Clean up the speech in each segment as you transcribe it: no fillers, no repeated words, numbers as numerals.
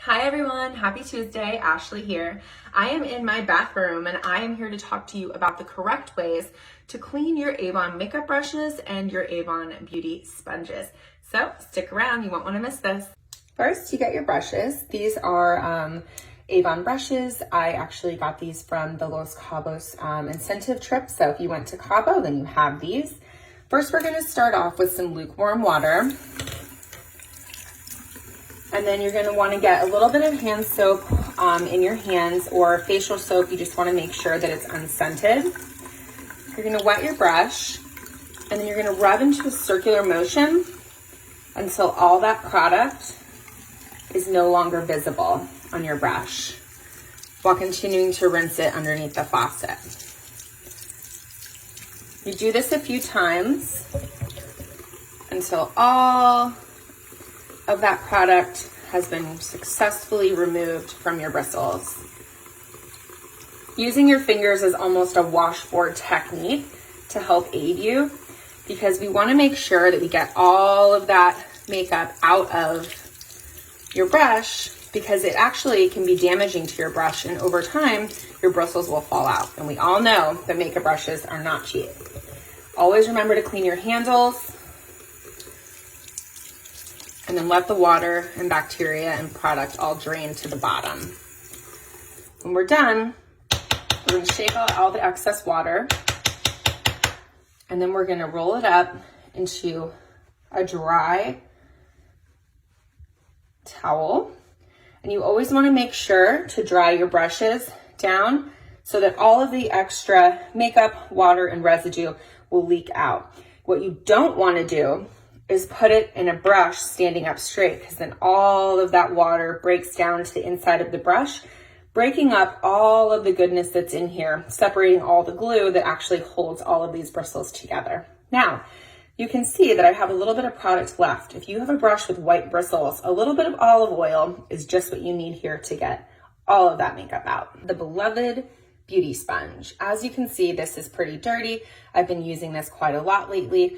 Hi everyone, happy Tuesday, Ashley here. I am in my bathroom and I am here to talk to you about the correct ways to clean your Avon makeup brushes and your Avon beauty sponges. So stick around, you won't want to miss this. First, you get your brushes. These are Avon brushes. I actually got these from the Los Cabos incentive trip. So if you went to Cabo, then you have these. First, we're going to start off with some lukewarm water. And then you're going to want to get a little bit of hand soap in your hands, or facial soap. You just want to make sure that it's unscented. You're going to wet your brush, and then you're going to rub into a circular motion until all that product is no longer visible on your brush, while continuing to rinse it underneath the faucet. You do this a few times until all of that product has been successfully removed from your bristles. Using your fingers is almost a washboard technique to help aid you, because we want to make sure that we get all of that makeup out of your brush, because it actually can be damaging to your brush, and over time your bristles will fall out. And we all know that makeup brushes are not cheap. Always remember to clean your handles, and then let the water and bacteria and product all drain to the bottom. When we're done, we're going to shake out all the excess water, and then we're going to roll it up into a dry towel. And you always want to make sure to dry your brushes down so that all of the extra makeup, water, and residue will leak out. What you don't want to do is put it in a brush standing up straight, because then all of that water breaks down to the inside of the brush, breaking up all of the goodness that's in here, separating all the glue that actually holds all of these bristles together. Now, you can see that I have a little bit of product left. If you have a brush with white bristles, a little bit of olive oil is just what you need here to get all of that makeup out. The beloved beauty sponge. As you can see, this is pretty dirty. I've been using this quite a lot lately.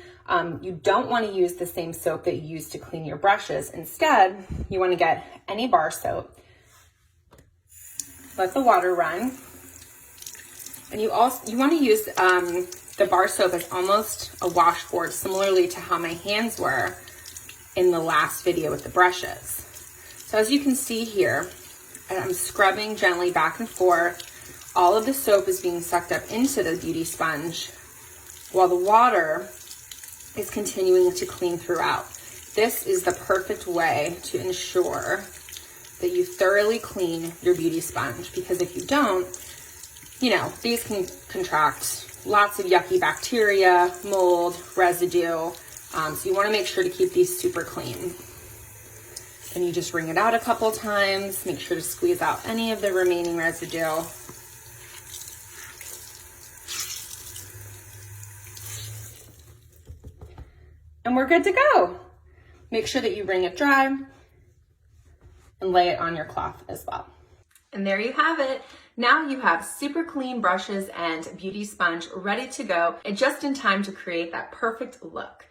You don't want to use the same soap that you use to clean your brushes. Instead, you want to get any bar soap. Let the water run. And you want to use the bar soap as almost a washboard, similarly to how my hands were in the last video with the brushes. So as you can see here, I'm scrubbing gently back and forth. All of the soap is being sucked up into the beauty sponge, while the water is continuing to clean throughout. This is the perfect way to ensure that you thoroughly clean your beauty sponge, because if you don't, these can contract lots of yucky bacteria, mold, residue. So you want to make sure to keep these super clean. Then you just wring it out a couple times, make sure to squeeze out any of the remaining residue. And we're good to go. Make sure that you wring it dry and lay it on your cloth as well. And there you have it. Now you have super clean brushes and beauty sponge ready to go, and just in time to create that perfect look.